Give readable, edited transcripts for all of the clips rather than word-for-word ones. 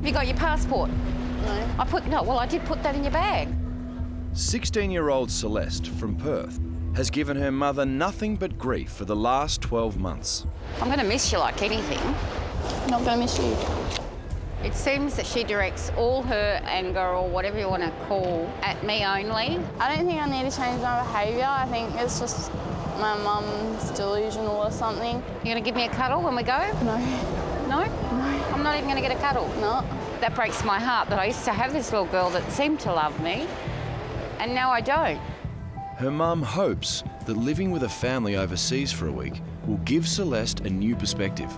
You got your passport? No. I did put that in your bag. 16-year-old Celeste from Perth has given her mother nothing but grief for the last 12 months. I'm going to miss you like anything. Not going to miss you. It seems that she directs all her anger, or whatever you want to call, at me only. I don't think I need to change my behaviour. I think it's just my mum's delusional or something. You going to give me a cuddle when we go? No. No? No. I'm not even going to get a cuddle? No. That breaks my heart that I used to have this little girl that seemed to love me, and now I don't. Her mum hopes that living with a family overseas for a week will give Celeste a new perspective.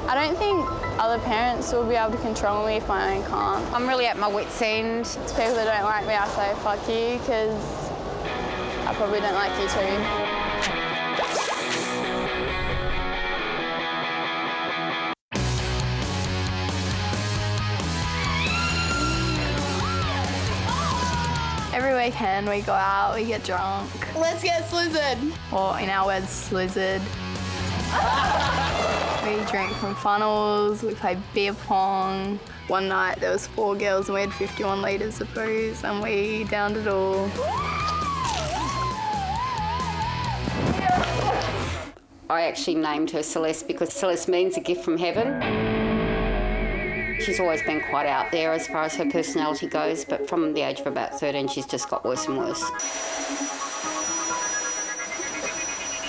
I don't think other parents will be able to control me if my own can't. I'm really at my wit's end. To people that don't like me, I say fuck you, because I probably don't like you too. Every weekend we go out, we get drunk. Let's get slizzard. Or in our words, slizzard. We drink from funnels, we play beer pong. One night there was 4 girls and we had 51 litres of booze and we downed it all. I actually named her Celeste because Celeste means a gift from heaven. She's always been quite out there as far as her personality goes, but from the age of about 13, she's just got worse and worse.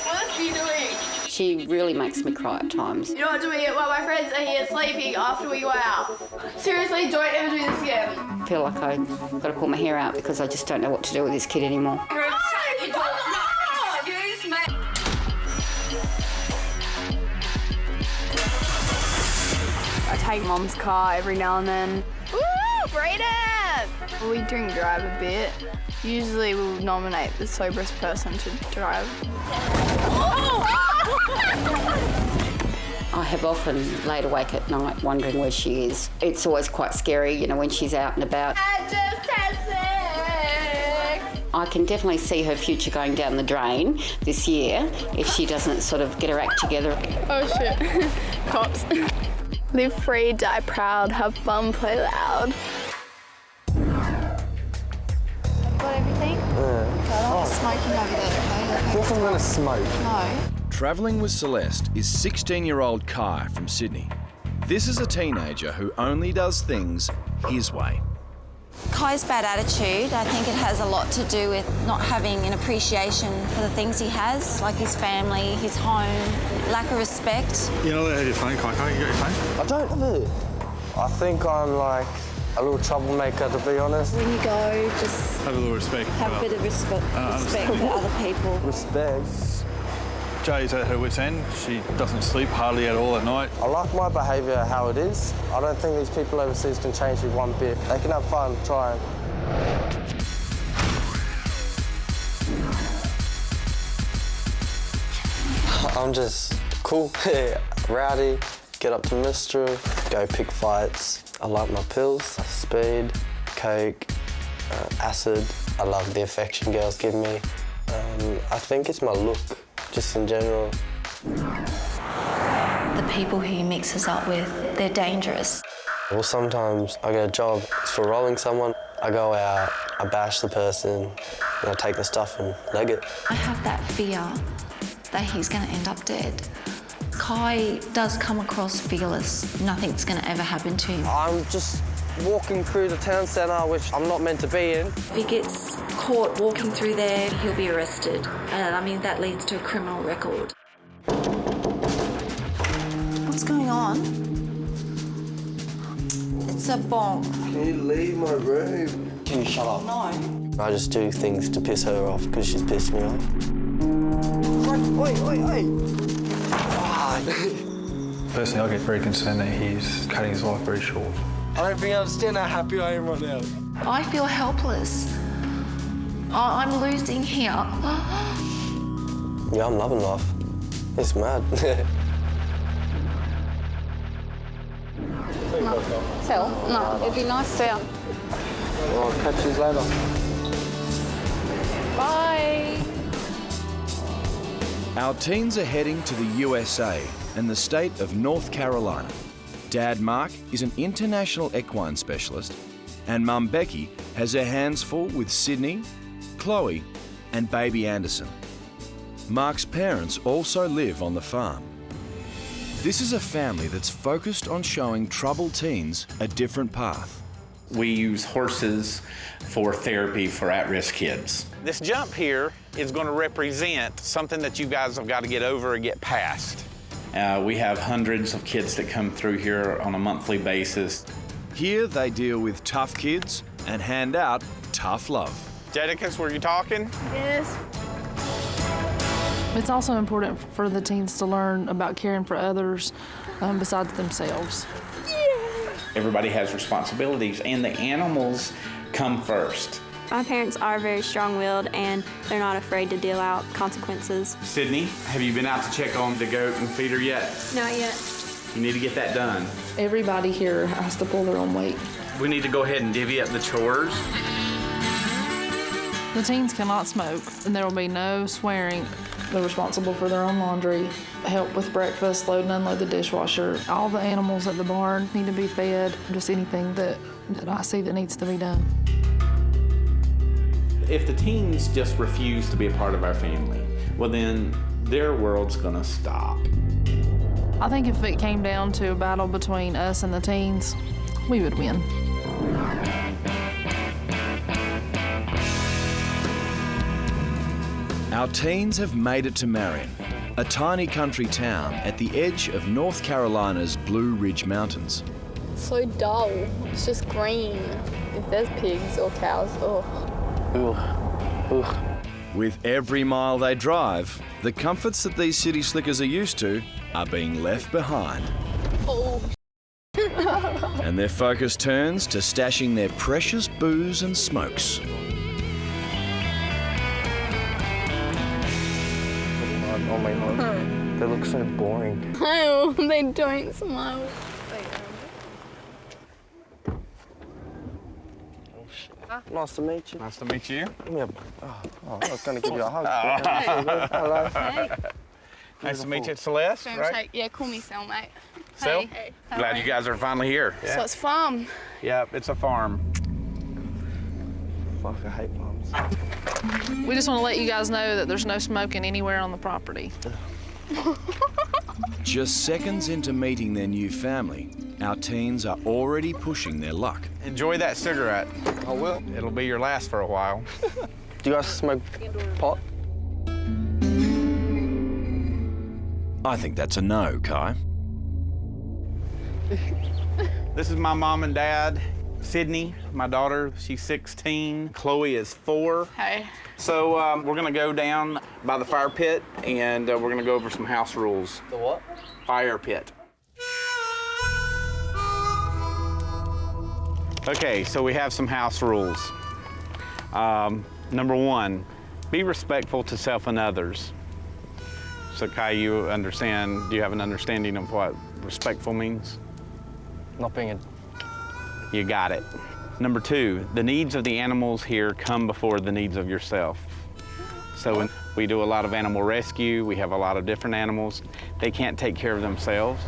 What's she doing? She really makes me cry at times. You know what to do while my friends are here sleeping after we go out? Seriously, don't ever do this again. I feel like I've got to pull my hair out because I just don't know what to do with this kid anymore. I take Mum's car every now and then. Woo, Brayden! We drink drive a bit. Usually we'll nominate the soberest person to drive. I have often laid awake at night wondering where she is. It's always quite scary, you know, when she's out and about. I just had sex! I can definitely see her future going down the drain this year if she doesn't sort of get her act together. Oh shit, cops. Live free, die proud, have fun, play loud. Got everything? Yeah. Smoking over there, okay? What if I'm going to smoke? No. Travelling with Celeste is 16-year-old Kai from Sydney. This is a teenager who only does things his way. Kai's bad attitude, I think it has a lot to do with not having an appreciation for the things he has, like his family, his home, lack of respect. You're not allowed to have your phone, Kai. Kai, you got your phone? I don't have it. I think I'm like a little troublemaker, to be honest. When you go, just Have a little respect. have a bit of respect for other people. Respect. Jay's at her wit's end. She doesn't sleep hardly at all at night. I like my behaviour how it is. I don't think these people overseas can change me one bit. They can have fun, trying. I'm just cool, rowdy, get up to mischief, go pick fights. I like my pills, speed, coke, acid. I love the affection girls give me. I think it's my look, just in general. The people who he mixes up with, they're dangerous. Well, sometimes I get a job, it's for rolling someone. I go out, I bash the person, and I take the stuff and leg it. I have that fear that he's going to end up dead. Kai does come across fearless. Nothing's going to ever happen to him. I'm just walking through the town centre, which I'm not meant to be in. If he gets caught walking through there, he'll be arrested. And I mean, that leads to a criminal record. What's going on? It's a bomb. Can you leave my room? Can you shut up? No. I just do things to piss her off because she's pissed me off. Oi. Personally, I get very concerned that he's cutting his life very short. I don't think I understand how happy I am right now. I feel helpless. I'm losing here. Yeah, I'm loving life. It's mad. Phil? No, it'd be nice to... Well, I'll catch you later. Bye. Our teens are heading to the USA and the state of North Carolina Dad Mark is an international equine specialist, and Mum Becky has her hands full with Sydney, Chloe, and baby Anderson. Mark's parents also live on the farm. This is a family that's focused on showing troubled teens a different path. We use horses for therapy for at-risk kids. This jump here is going to represent something that you guys have got to get over and get past. We have hundreds of kids that come through here on a monthly basis. Here they deal with tough kids and hand out tough love. Jadakiss, were you talking? Yes. It's also important for the teens to learn about caring for others besides themselves. Everybody has responsibilities, and the animals come first. My parents are very strong-willed, and they're not afraid to deal out consequences. Sydney, have you been out to check on the goat and feeder yet? Not yet. You need to get that done. Everybody here has to pull their own weight. We need to go ahead and divvy up the chores. The teens cannot smoke, and there will be no swearing. They're responsible for their own laundry, help with breakfast, load and unload the dishwasher. All the animals at the barn need to be fed, just anything that I see that needs to be done. If the teens just refuse to be a part of our family, well then their world's gonna stop. I think if it came down to a battle between us and the teens, we would win. Our teens have made it to Marion, a tiny country town at the edge of North Carolina's Blue Ridge Mountains. It's so dull. It's just green. If there's pigs or cows, With every mile they drive, the comforts that these city slickers are used to are being left behind. And their focus turns to stashing their precious booze and smokes. Oh my God, they look so boring. Oh, they don't smile. Nice to meet you. Nice to meet you. Give me a, I was going to give you a hug. Hello. Hey. Nice to meet you, Celeste, right? Yeah, call me Sel, mate. Sel? Hey. Glad you guys are finally here. So it's a farm. Yeah, it's a farm. Fuck, I hate moms. We just want to let you guys know that there's no smoking anywhere on the property. Just seconds into meeting their new family, our teens are already pushing their luck. Enjoy that cigarette. I will. It'll be your last for a while. Do you guys smoke pot? I think that's a no, Kai. This is my mom and dad. Sydney, my daughter, she's 16. Chloe is 4. Hey. So we're gonna go down by the fire pit and we're gonna go over some house rules. The what? Fire pit. Okay, so we have some house rules. Number 1, be respectful to self and others. So Kai, do you have an understanding of what respectful means? Not being a... You got it. Number 2, the needs of the animals here come before the needs of yourself. So when we do a lot of animal rescue, we have a lot of different animals. They can't take care of themselves.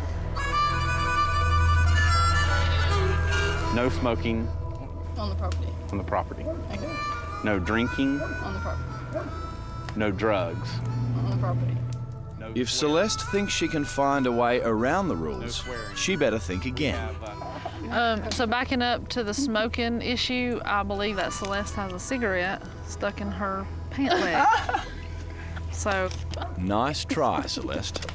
No smoking. On the property. On the property. Okay. No drinking. On the property. No drugs. On the property. No If swearing. Celeste thinks she can find a way around the rules, swearing. she better think again. So backing up to the smoking issue, I believe that Celeste has a cigarette stuck in her pant leg. So. Nice try, Celeste.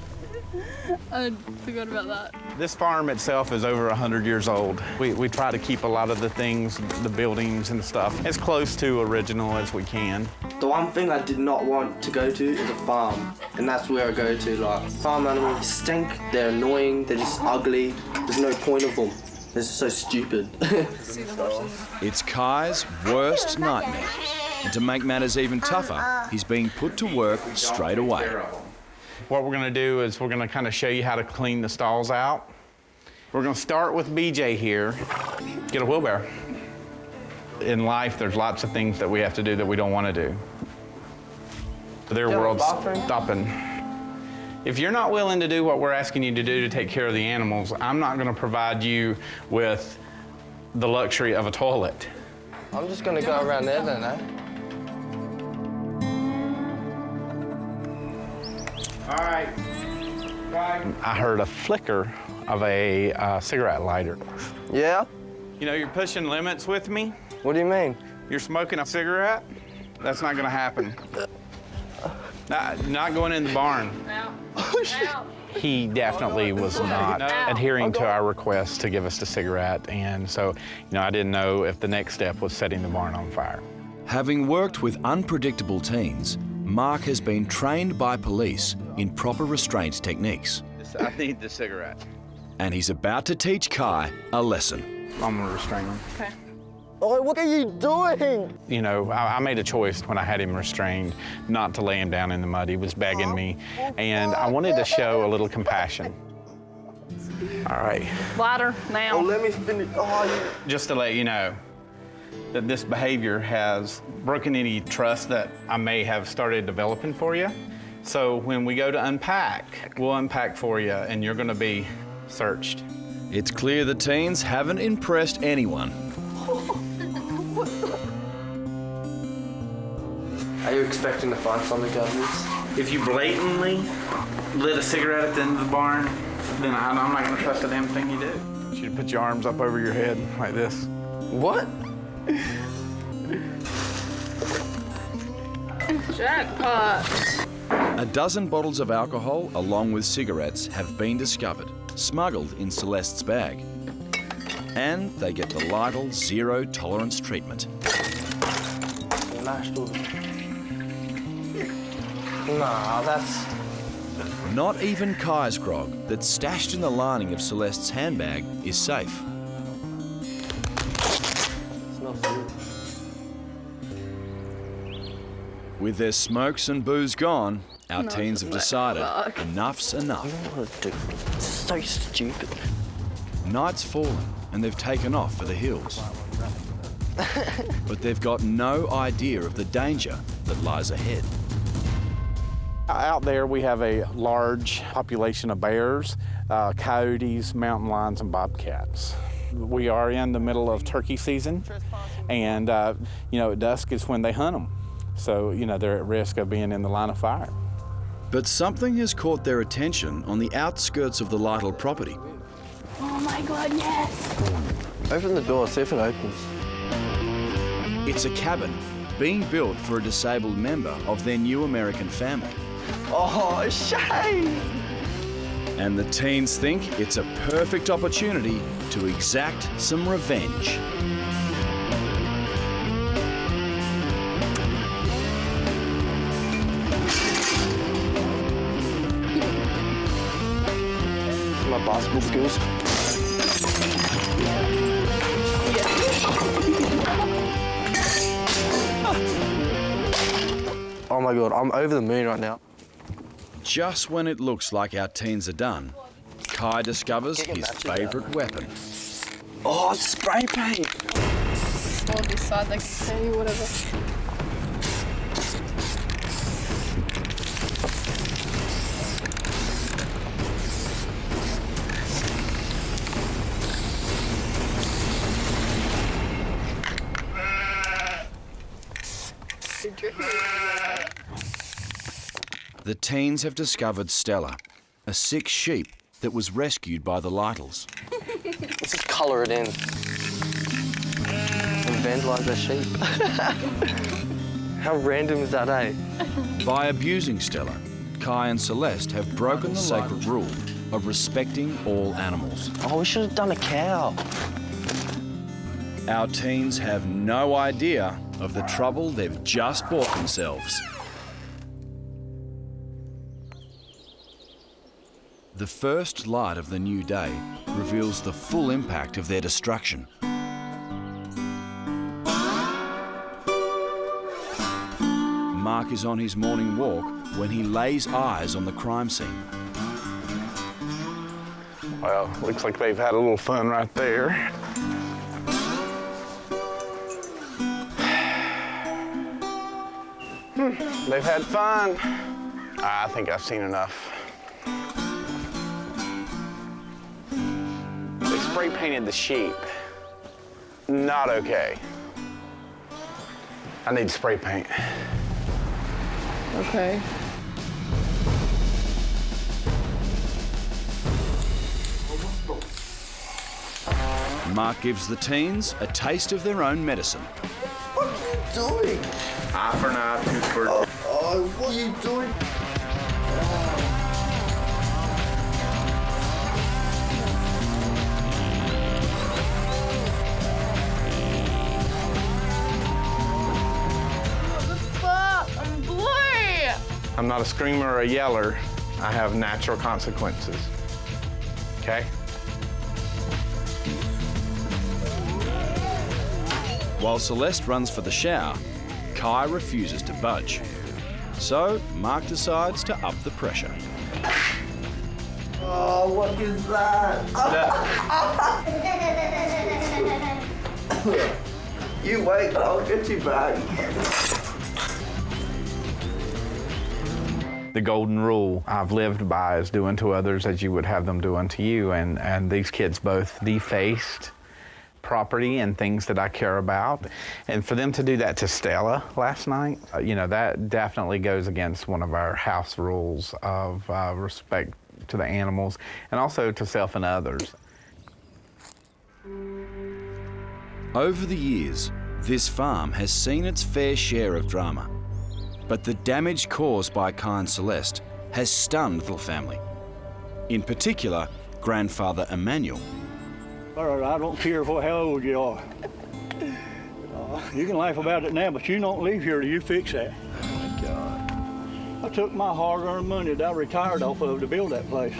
I forgot about that. This farm itself is over 100 years old. We try to keep a lot of the things, the buildings and stuff, as close to original as we can. The one thing I did not want to go to is a farm, and that's where I go to. Like, farm animals stink, they're annoying, they're just ugly. There's no point of them. They're so stupid. It's Kai's worst nightmare. And to make matters even tougher, he's being put to work straight away. What we're gonna do is we're gonna kind of show you how to clean the stalls out. We're gonna start with BJ here. Get a wheelbarrow. In life, there's lots of things that we have to do that we don't want to do. Their world's stopping. If you're not willing to do what we're asking you to do to take care of the animals, I'm not going to provide you with the luxury of a toilet. I'm just going to go around there then, eh? All right. I heard a flicker of a cigarette lighter. Yeah? You know, you're pushing limits with me. What do you mean? You're smoking a cigarette? That's not going to happen. Not going in the barn. He definitely was not adhering to our request to give us the cigarette, and so, I didn't know if the next step was setting the barn on fire. Having worked with unpredictable teens, Mark has been trained by police in proper restraint techniques. I need the cigarette. And he's about to teach Kai a lesson. I'm gonna restrain him. Okay. Oh, what are you doing? I made a choice when I had him restrained not to lay him down in the mud. He was begging me, and I wanted to show a little compassion. All right. Ladder now. Oh, let me spin it. Oh, Just to let you know that this behavior has broken any trust that I may have started developing for you. So when we go to unpack, we'll unpack for you, and you're gonna be searched. It's clear the teens haven't impressed anyone. Are you expecting to find something out of this? If you blatantly lit a cigarette at the end of the barn, then I'm not gonna trust a damn thing you do. You should put your arms up over your head like this. What? Jackpot. A dozen bottles of alcohol, along with cigarettes, have been discovered, smuggled in Celeste's bag. And they get the Lytle zero tolerance treatment. Nah, that's... Not even Kai's grog that's stashed in the lining of Celeste's handbag is safe. Smells good. With their smokes and booze gone, our teens have decided enough's enough. This is so stupid. Night's fallen and they've taken off for the hills. But they've got no idea of the danger that lies ahead. Out there we have a large population of bears, coyotes, mountain lions, and bobcats. We are in the middle of turkey season, and at dusk is when they hunt them. So, they're at risk of being in the line of fire. But something has caught their attention on the outskirts of the Lytle property. Oh my God, yes. Open the door, see if it opens. It's a cabin being built for a disabled member of their new American family. Oh, shame! And the teens think it's a perfect opportunity to exact some revenge. My basketball skills. Oh my God, I'm over the moon right now. Just when it looks like our teens are done, Kai discovers his favourite weapon. Oh, spray paint! Hold this side, they can see whatever. The teens have discovered Stella, a sick sheep that was rescued by the Lytles. Let's just colour it in. And vandalise their sheep. How random is that, eh? By abusing Stella, Kai and Celeste have broken the sacred rule of respecting all animals. Oh, we should have done a cow. Our teens have no idea of the trouble they've just bought themselves. The first light of the new day reveals the full impact of their destruction. Mark is on his morning walk when he lays eyes on the crime scene. Well, looks like they've had a little fun right there. They've had fun. I think I've seen enough. spray painted the sheep. Not okay. I need spray paint. Okay. Mark gives the teens a taste of their own medicine. What are you doing? Eye for an eye, tooth for a tooth. Oh, what are you doing? I'm not a screamer or a yeller. I have natural consequences. Okay? While Celeste runs for the shower, Kai refuses to budge. So Mark decides to up the pressure. Oh, what is that? You wait, I'll get you back. The golden rule I've lived by is do unto others as you would have them do unto you. And these kids both defaced property and things that I care about. And for them to do that to Stella last night, you know, that definitely goes against one of our house rules of respect to the animals and also to self and others. Over the years, this farm has seen its fair share of drama. But the damage caused by Kai and Celeste has stunned the family. In particular, grandfather Emmanuel. I don't care how old you are. You can laugh about it now, but you don't leave here till you fix that. Oh my God. I took my hard-earned money that I retired off of to build that place,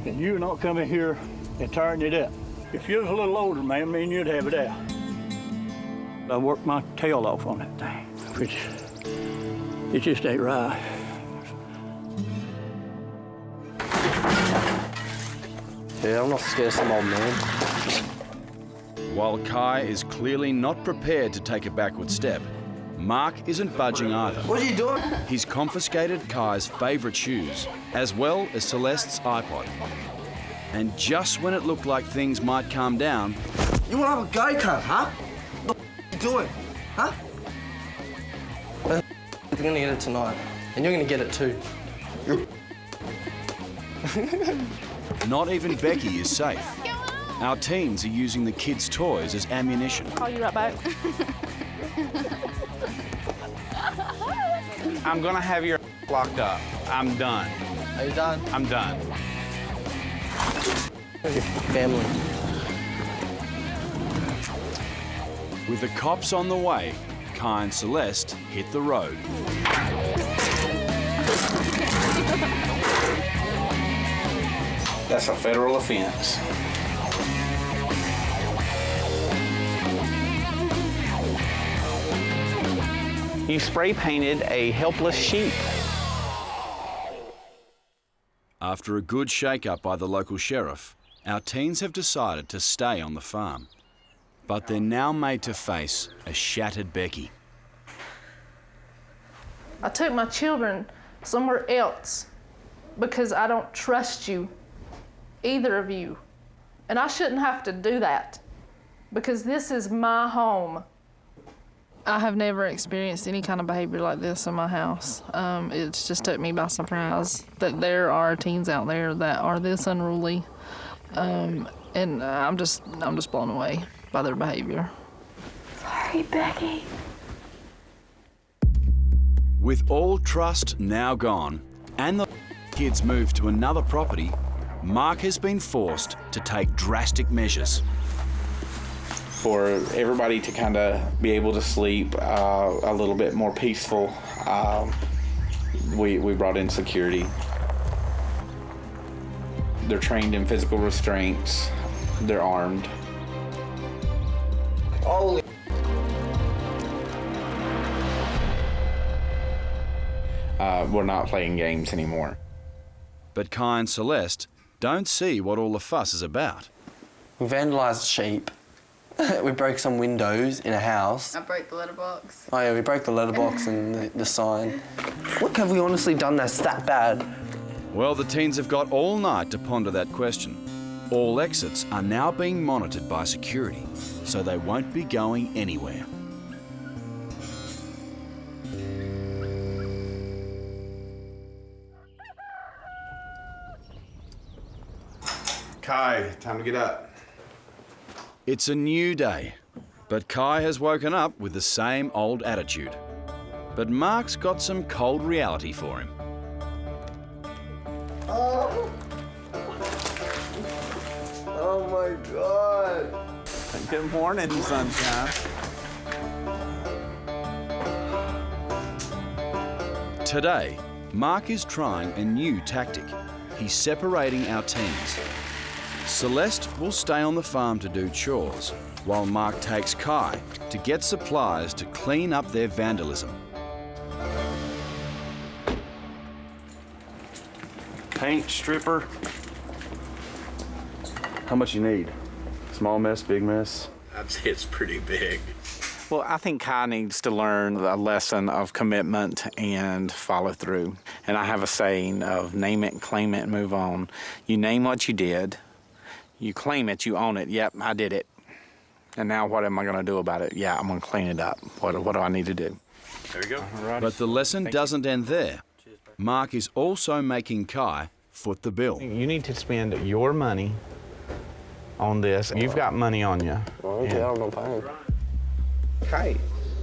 and you're not coming here and tearing it up. If you was a little older, man, me and you'd have it out. I worked my tail off on that thing. It just ain't right. Yeah, I'm not scared of some old man. While Kai is clearly not prepared to take a backward step, Mark isn't budging either. What are you doing? He's confiscated Kai's favourite shoes, as well as Celeste's iPod. And just when it looked like things might calm down... You want to have a go kart, huh? What the are you doing? Huh? You're gonna get it tonight, and you're gonna get it too. Not even Becky is safe. Our teens are using the kids' toys as ammunition. Call you right back. I'm gonna have your locked up. I'm done. Are you done? I'm done. Family. With the cops on the way, Kai and Celeste hit the road. That's a federal offense. You spray painted a helpless sheep. After a good shake-up by the local sheriff, our teens have decided to stay on the farm. But they're now made to face a shattered Becky. I took my children somewhere else because I don't trust you, either of you. And I shouldn't have to do that because this is my home. I have never experienced any kind of behavior like this in my house. It's just took me by surprise that there are teens out there that are this unruly. And I'm just blown away by their behavior. Sorry, Becky. With all trust now gone and the kids moved to another property, Mark has been forced to take drastic measures. For everybody to kind of be able to sleep a little bit more peaceful, we brought in security. They're trained in physical restraints. They're armed. Holy. We're not playing games anymore. But Kai and Celeste don't see what all the fuss is about. We vandalised sheep. We broke some windows in a house. I broke the letterbox. Oh yeah, we broke the letterbox and the sign. What have we honestly done that's that bad? Well, the teens have got all night to ponder that question. All exits are now being monitored by security, so they won't be going anywhere. Kai, time to get up. It's a new day, but Kai has woken up with the same old attitude. But Mark's got some cold reality for him. Oh my God. Good morning, sunshine. Today, Mark is trying a new tactic. He's separating our teams. Celeste will stay on the farm to do chores, while Mark takes Kai to get supplies to clean up their vandalism. Paint, stripper. How much you need? Small mess, big mess? I'd say it's pretty big. Well, I think Kai needs to learn a lesson of commitment and follow through. And I have a saying of name it, claim it, and move on. You name what you did, you claim it, you own it. Yep, I did it. And now what am I going to do about it? Yeah, I'm going to clean it up. What do I need to do? There you go. But the lesson doesn't end there. Mark is also making Kai foot the bill. You need to spend your money on this. You've got money on you. Okay, I'm not paying. Kai,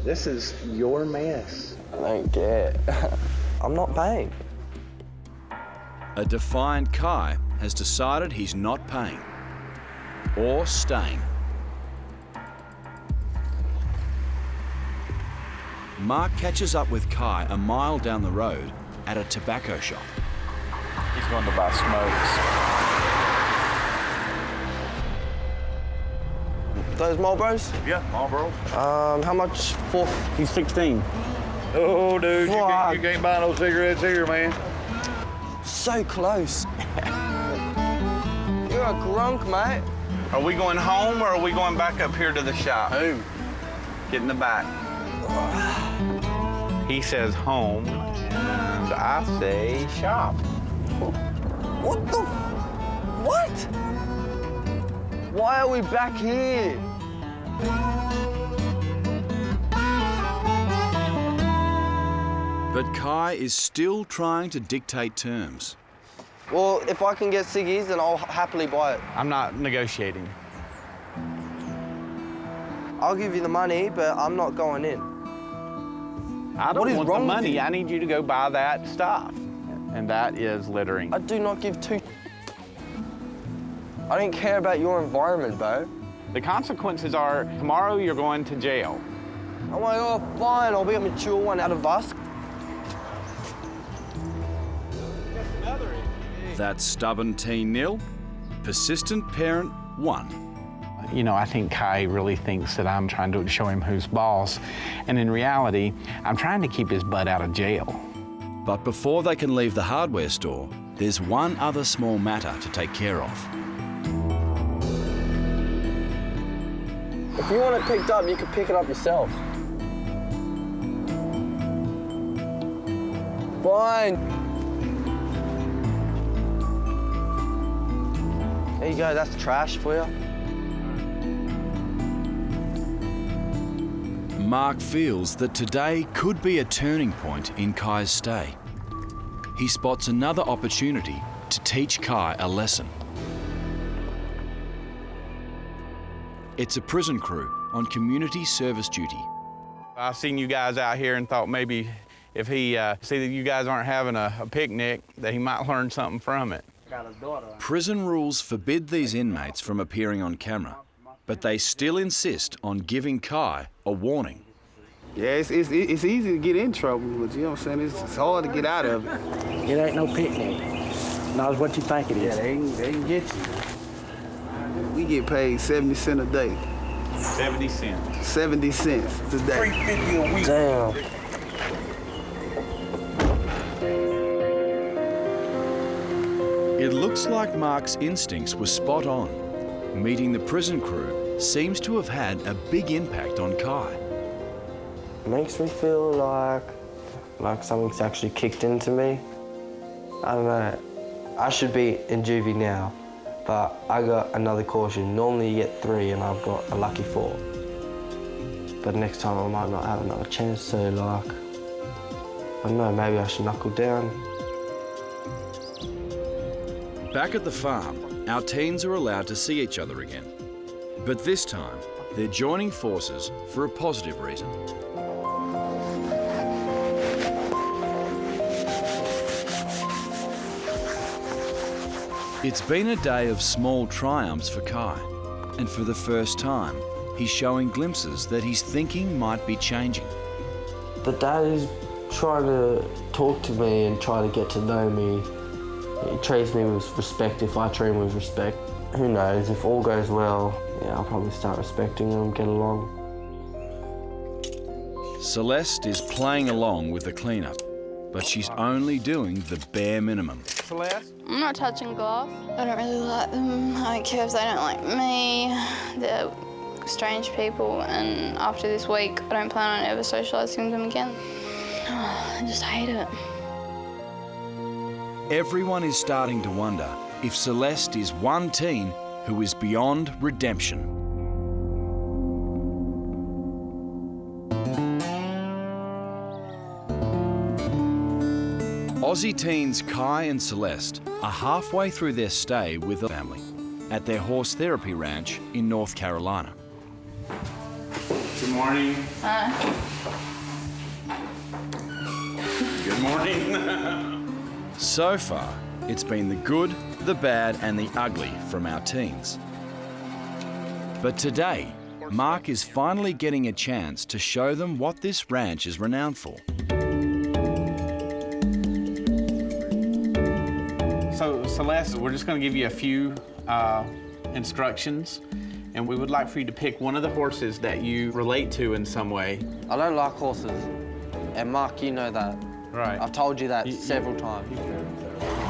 this is your mess. I don't care. I'm not paying. A defiant Kai has decided he's not paying or staying. Mark catches up with Kai a mile down the road at a tobacco shop. He's going to buy smokes. Those Marlboros? Yeah, Marlboro. How much for? He's 16. Oh, dude, you can't buy no cigarettes here, man. So close. You're a grunk, mate. Are we going home or are we going back up here to the shop? Home. Get in the back. He says home, and I say shop. What the? What? Why are we back here? But Kai is still trying to dictate terms. Well, if I can get ciggies, then I'll happily buy it. I'm not negotiating. I'll give you the money, but I'm not going in. I don't want the money. I need you to go buy that stuff. And that is littering. I do not give two. I don't care about your environment, bro. The consequences are tomorrow you're going to jail. I'm like, oh, fine, I'll be a mature one out of us. That's stubborn teen 0, persistent parent 1. You know, I think Kai really thinks that I'm trying to show him who's boss. And in reality, I'm trying to keep his butt out of jail. But before they can leave the hardware store, there's one other small matter to take care of. If you want it picked up, you can pick it up yourself. Fine. There you go, that's trash for you. Mark feels that today could be a turning point in Kai's stay. He spots another opportunity to teach Kai a lesson. It's a prison crew on community service duty. I seen you guys out here and thought maybe if he see that you guys aren't having a picnic, that he might learn something from it. Prison rules forbid these inmates from appearing on camera, but they still insist on giving Kai a warning. Yeah, it's easy to get in trouble, but you know what I'm saying? It's hard to get out of it. It ain't no picnic. Not what you think it is. Yeah, they can get you. We get paid 70 cents a day. 70 cents. 70 cents today. $3.50 a week. Damn. It looks like Mark's instincts were spot on. Meeting the prison crew seems to have had a big impact on Kai. Makes me feel like something's actually kicked into me. I don't know. I should be in juvie now. but I got another caution. Normally you get 3 and I've got a lucky 4. But next time I might not have another chance, so like, I don't know, maybe I should knuckle down. Back at the farm, our teens are allowed to see each other again. But this time, they're joining forces for a positive reason. It's been a day of small triumphs for Kai, and for the first time, he's showing glimpses that his thinking might be changing. The dad is trying to talk to me and try to get to know me. He treats me with respect if I treat him with respect. Who knows, if all goes well, yeah, I'll probably start respecting him, get along. Celeste is playing along with the cleanup, but she's only doing the bare minimum. Celeste? I'm not touching glass. I don't really like them. I don't care if they don't like me. They're strange people, and after this week, I don't plan on ever socialising with them again. I just hate it. Everyone is starting to wonder if Celeste is one teen who is beyond redemption. Aussie teens Kai and Celeste are halfway through their stay with the family at their horse therapy ranch in North Carolina. Good morning. Good morning. So far, it's been the good, the bad and the ugly from our teens. But today, Mark is finally getting a chance to show them what this ranch is renowned for. So, Celeste, we're just going to give you a few instructions, and we would like for you to pick one of the horses that you relate to in some way. I don't like horses, and Mark, you know that. Right. I've told you that several times.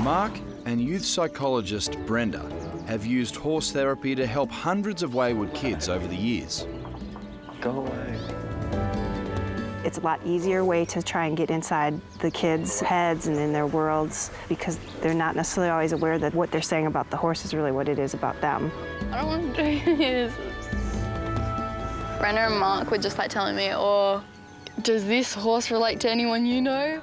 Mark and youth psychologist Brenda have used horse therapy to help hundreds of wayward kids over the years. Go away. It's a lot easier way to try and get inside the kids' heads and in their worlds, because they're not necessarily always aware that what they're saying about the horse is really what it is about them. I don't want to do this. Brenda and Mark were just like telling me, oh, does this horse relate to anyone you know?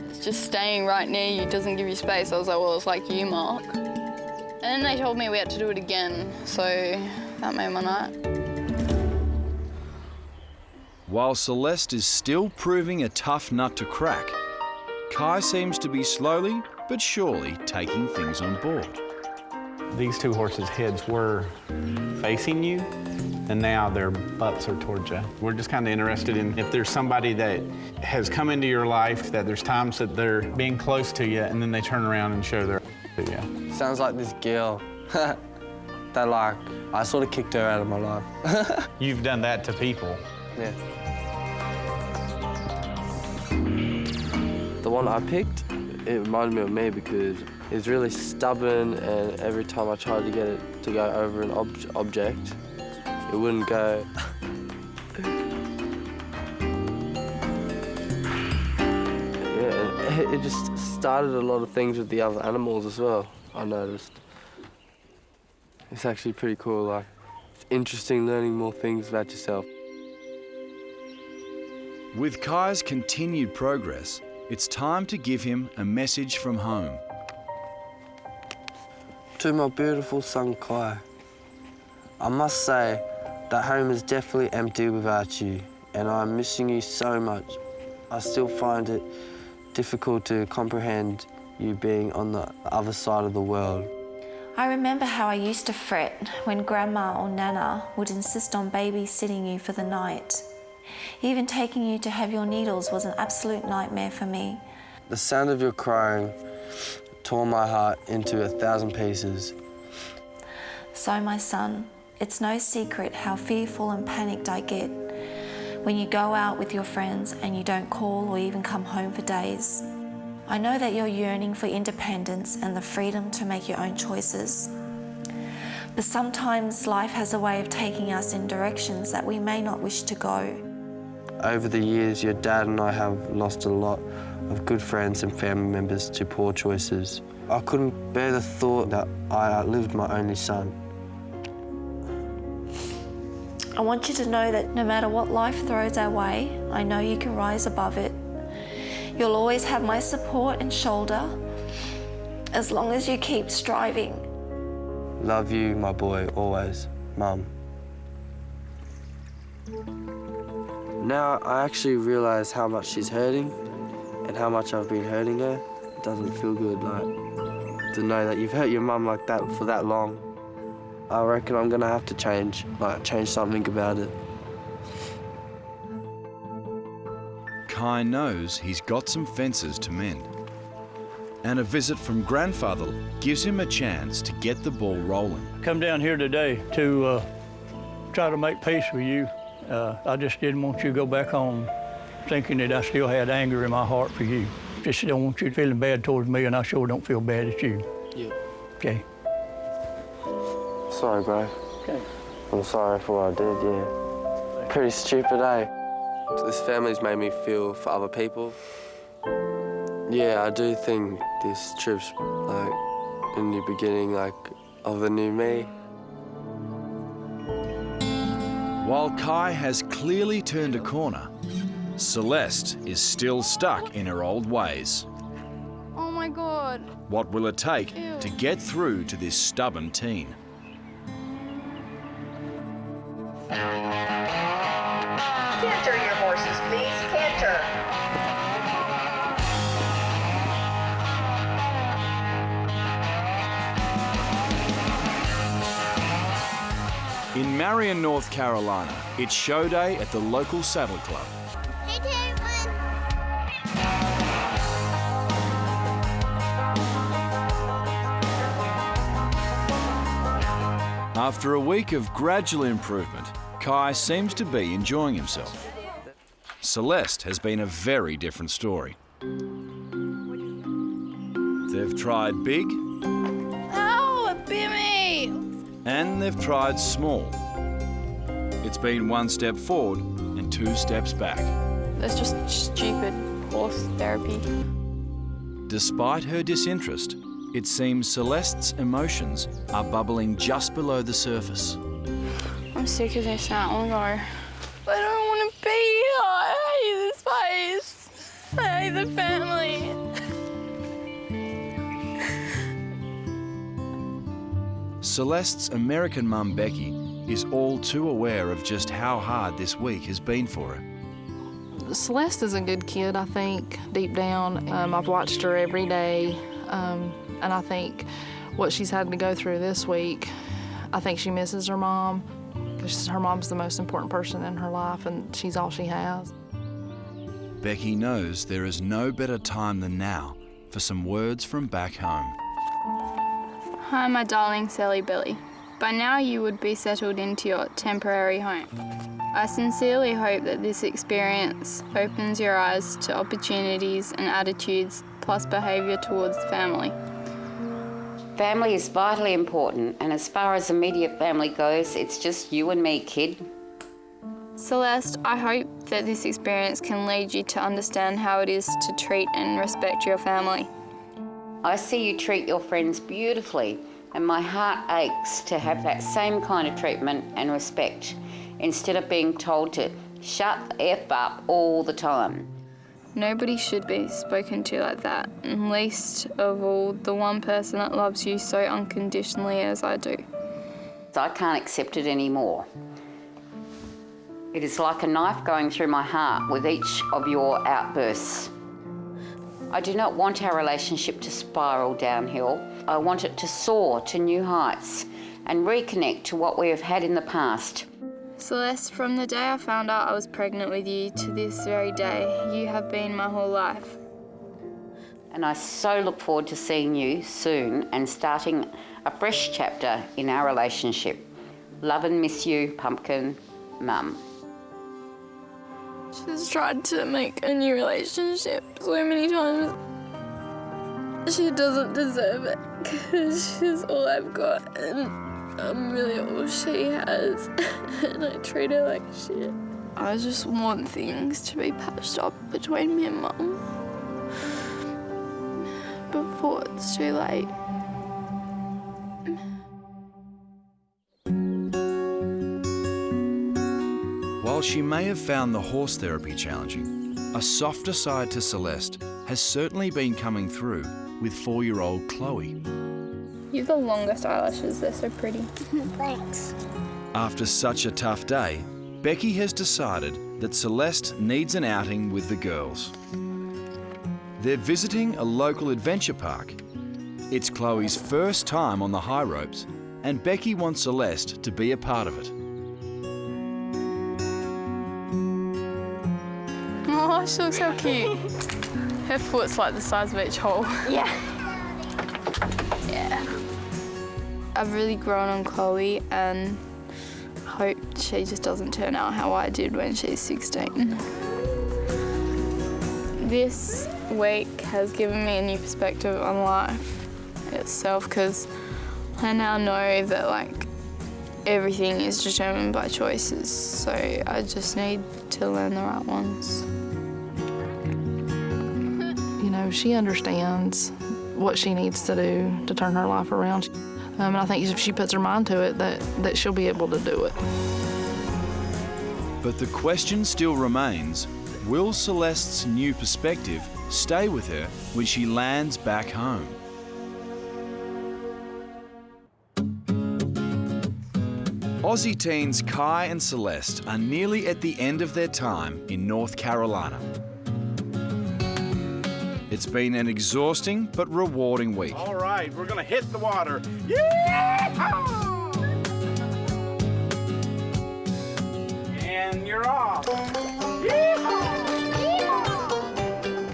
It's just staying right near you doesn't give you space. I was like, well, it's like you, Mark. And then they told me we had to do it again, so that made my night. While Celeste is still proving a tough nut to crack, Kai seems to be slowly but surely taking things on board. These two horses' heads were facing you, and now their butts are towards you. We're just kind of interested in if there's somebody that has come into your life, that there's times that they're being close to you, and then they turn around and show their to you. Sounds like this girl. That like, I sort of kicked her out of my life. You've done that to people. Yeah. The one I picked, it reminded me of me because it was really stubborn, and every time I tried to get it to go over an object, it wouldn't go. Yeah, it just started a lot of things with the other animals as well, I noticed. It's actually pretty cool, like, it's interesting learning more things about yourself. With Kai's continued progress, it's time to give him a message from home. To my beautiful son, Kai, I must say that home is definitely empty without you, and I'm missing you so much. I still find it difficult to comprehend you being on the other side of the world. I remember how I used to fret when Grandma or Nana would insist on babysitting you for the night. Even taking you to have your needles was an absolute nightmare for me. The sound of your crying tore my heart into 1,000 pieces. So, my son, it's no secret how fearful and panicked I get when you go out with your friends and you don't call or even come home for days. I know that you're yearning for independence and the freedom to make your own choices. But sometimes life has a way of taking us in directions that we may not wish to go. Over the years, your dad and I have lost a lot of good friends and family members to poor choices. I couldn't bear the thought that I outlived my only son. I want you to know that no matter what life throws our way, I know you can rise above it. You'll always have my support and shoulder as long as you keep striving. Love you, my boy, always, Mum. Now I actually realise how much she's hurting and how much I've been hurting her. It doesn't feel good, like, to know that you've hurt your mum like that for that long. I reckon I'm gonna have to change something about it. Kai knows he's got some fences to mend. And a visit from grandfather gives him a chance to get the ball rolling. Come down here today to try to make peace with you. I just didn't want you to go back home thinking that I still had anger in my heart for you. Just don't want you feeling bad towards me, and I sure don't feel bad at you. Yeah. Okay. Sorry, bro. Okay. I'm sorry for what I did, yeah. Pretty stupid, eh? This family's made me feel for other people. Yeah, I do think this trip's like a new beginning, like of a new me. While Kai has clearly turned a corner, Celeste is still stuck in her old ways. Oh my God. What will it take to get through to this stubborn teen? Canter your horses, please. Canter. In Marion, North Carolina, it's show day at the local saddle club. Hey, everyone. After a week of gradual improvement, Kai seems to be enjoying himself. Celeste has been a very different story. They've tried big. Ow, it bit me! And they've tried small. It's been one step forward and two steps back. That's just stupid horse therapy. Despite her disinterest, it seems Celeste's emotions are bubbling just below the surface. I'm sick of this now. I want to go. I don't want to be here. I hate this place. I hate the family. Celeste's American mum, Becky, is all too aware of just how hard this week has been for her. Celeste is a good kid, I think, deep down. I've watched her every day, and I think what she's had to go through this week, I think she misses her mom, because her mom's the most important person in her life, and she's all she has. Becky knows there is no better time than now for some words from back home. Hi, my darling Sally Billy. By now you would be settled into your temporary home. I sincerely hope that this experience opens your eyes to opportunities and attitudes, plus behaviour towards the family. Family is vitally important, and as far as immediate family goes, it's just you and me, kid. Celeste, I hope that this experience can lead you to understand how it is to treat and respect your family. I see you treat your friends beautifully, and my heart aches to have that same kind of treatment and respect, instead of being told to shut the F up all the time. Nobody should be spoken to like that, and least of all the one person that loves you so unconditionally as I do. I can't accept it anymore. It is like a knife going through my heart with each of your outbursts. I do not want our relationship to spiral downhill. I want it to soar to new heights and reconnect to what we have had in the past. Celeste, from the day I found out I was pregnant with you to this very day, you have been my whole life. And I so look forward to seeing you soon and starting a fresh chapter in our relationship. Love and miss you, Pumpkin, Mum. She's tried to make a new relationship so many times. She doesn't deserve it because she's all I've got and I'm really all she has and I treat her like shit. I just want things to be patched up between me and Mum before it's too late. While she may have found the horse therapy challenging, a softer side to Celeste has certainly been coming through with 4-year-old Chloe. You have the longest eyelashes, they're so pretty. Thanks. After such a tough day, Becky has decided that Celeste needs an outing with the girls. They're visiting a local adventure park. It's Chloe's first time on the high ropes, and Becky wants Celeste to be a part of it. Oh, she looks so cute. Her foot's like the size of each hole. Yeah. Yeah. I've really grown on Chloe and hope she just doesn't turn out how I did when she's 16. This week has given me a new perspective on life itself, because I now know that like everything is determined by choices, so I just need to learn the right ones. You know, she understands what she needs to do to turn her life around. And I think if she puts her mind to it, that she'll be able to do it. But the question still remains, will Celeste's new perspective stay with her when she lands back home? Aussie teens Kai and Celeste are nearly at the end of their time in North Carolina. It's been an exhausting but rewarding week. All right, we're gonna hit the water. Yeah! And you're off.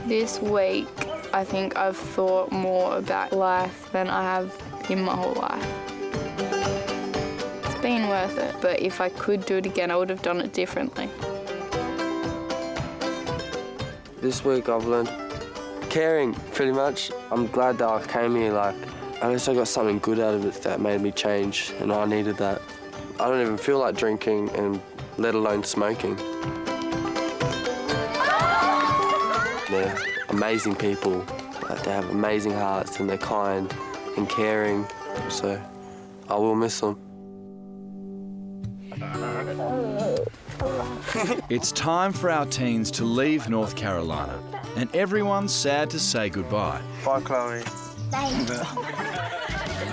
This week, I think I've thought more about life than I have in my whole life. It's been worth it, but if I could do it again, I would have done it differently. This week I've learned caring, pretty much. I'm glad that I came here, like, at least I got something good out of it that made me change, and I needed that. I don't even feel like drinking, and let alone smoking. They're amazing people. Like, they have amazing hearts, and they're kind and caring, so I will miss them. It's time for our teens to leave North Carolina, and everyone's sad to say goodbye. Bye, Chloe.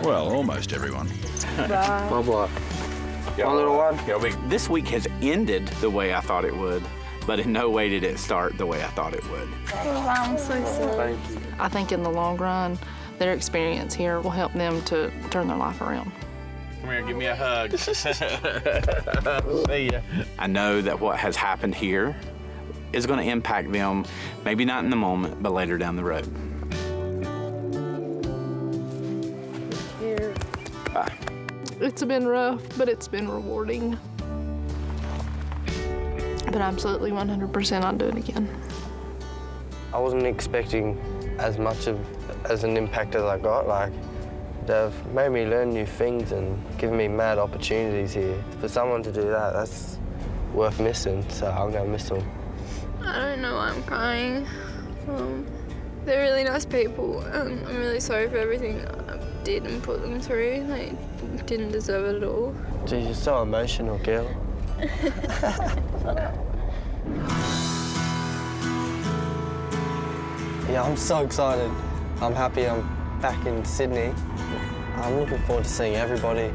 Well, almost everyone. Bye. Bye-bye. My little one. This week has ended the way I thought it would, but in no way did it start the way I thought it would. I'm so sorry. Thank you. I think in the long run, their experience here will help them to turn their life around. Come here, give me a hug. See ya. I know that what has happened here is going to impact them, maybe not in the moment, but later down the road. Bye. It's been rough, but it's been rewarding. But absolutely 100% I'll do it again. I wasn't expecting as much as an impact as I got. Like, they've made me learn new things and given me mad opportunities here. For someone to do that, that's worth missing, so I'm gonna miss them. I don't know why I'm crying. They're really nice people, and I'm really sorry for everything I did and put them through. They didn't deserve it at all. Geez, you're so emotional, girl. Yeah, I'm so excited. I'm happy I'm back in Sydney. I'm looking forward to seeing everybody.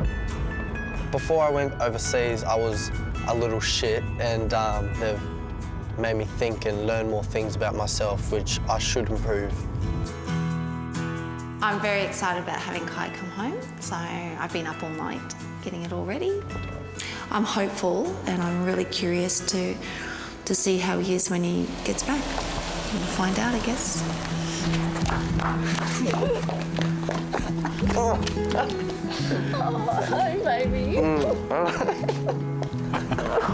Before I went overseas, I was a little shit, and they've made me think and learn more things about myself, which I should improve. I'm very excited about having Kai come home, so I've been up all night getting it all ready. I'm hopeful, and I'm really curious to see how he is when he gets back. We'll find out, I guess. Oh, hi, baby.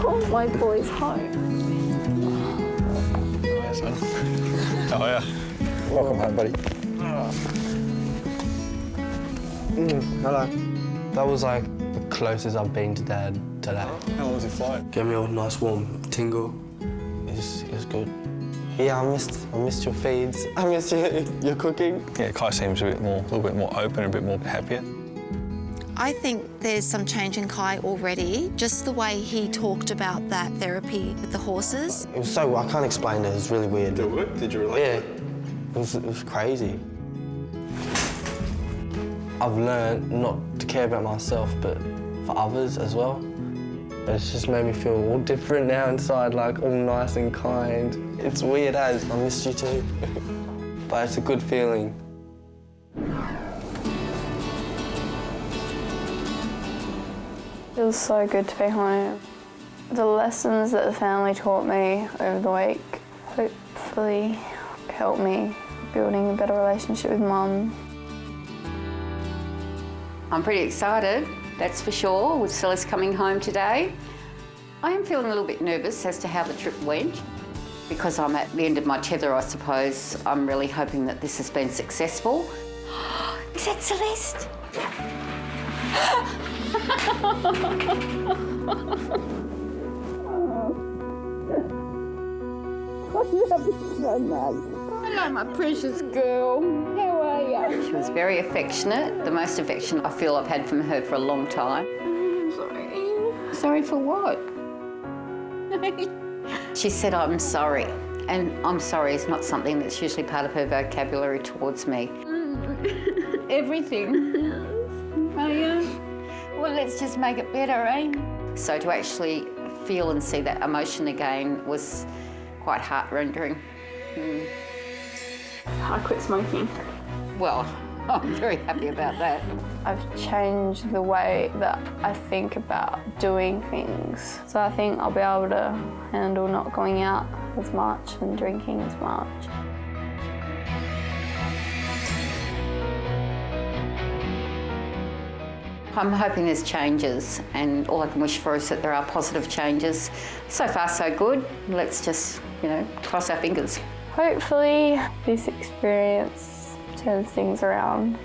Oh, my boy's home. Oh, yeah. Welcome home, buddy. Hello. That was like the closest I've been to Dad today. How long was your flight? Gave me a nice warm tingle. It's good. Yeah, I missed your feeds. I miss your cooking. Yeah, Kai seems a little bit more open, a bit more happier. I think there's some change in Kai already, just the way he talked about that therapy with the horses. It was I can't explain it, it was really weird. Did you relate to it? Yeah, it was crazy. I've learned not to care about myself, but for others as well. It's just made me feel all different now inside, like all nice and kind. It's weird as, I missed you too. But it's a good feeling. It was so good to be home. The lessons that the family taught me over the week hopefully helped me building a better relationship with Mum. I'm pretty excited, that's for sure, with Celeste coming home today. I am feeling a little bit nervous as to how the trip went. Because I'm at the end of my tether, I suppose, I'm really hoping that this has been successful. Is that Celeste? Hello, my precious girl. How are you? She was very affectionate, the most affectionate I feel I've had from her for a long time. I'm sorry. Sorry for what? She said, I'm sorry. And I'm sorry is not something that's usually part of her vocabulary towards me. Everything. Oh, yeah? Well, let's just make it better, eh? So to actually feel and see that emotion again was quite heart-rendering. I quit smoking. Well, I'm very happy about that. I've changed the way that I think about doing things. So I think I'll be able to handle not going out as much and drinking as much. I'm hoping there's changes, and all I can wish for is that there are positive changes. So far, so good. Let's just, cross our fingers. Hopefully, this experience turns things around.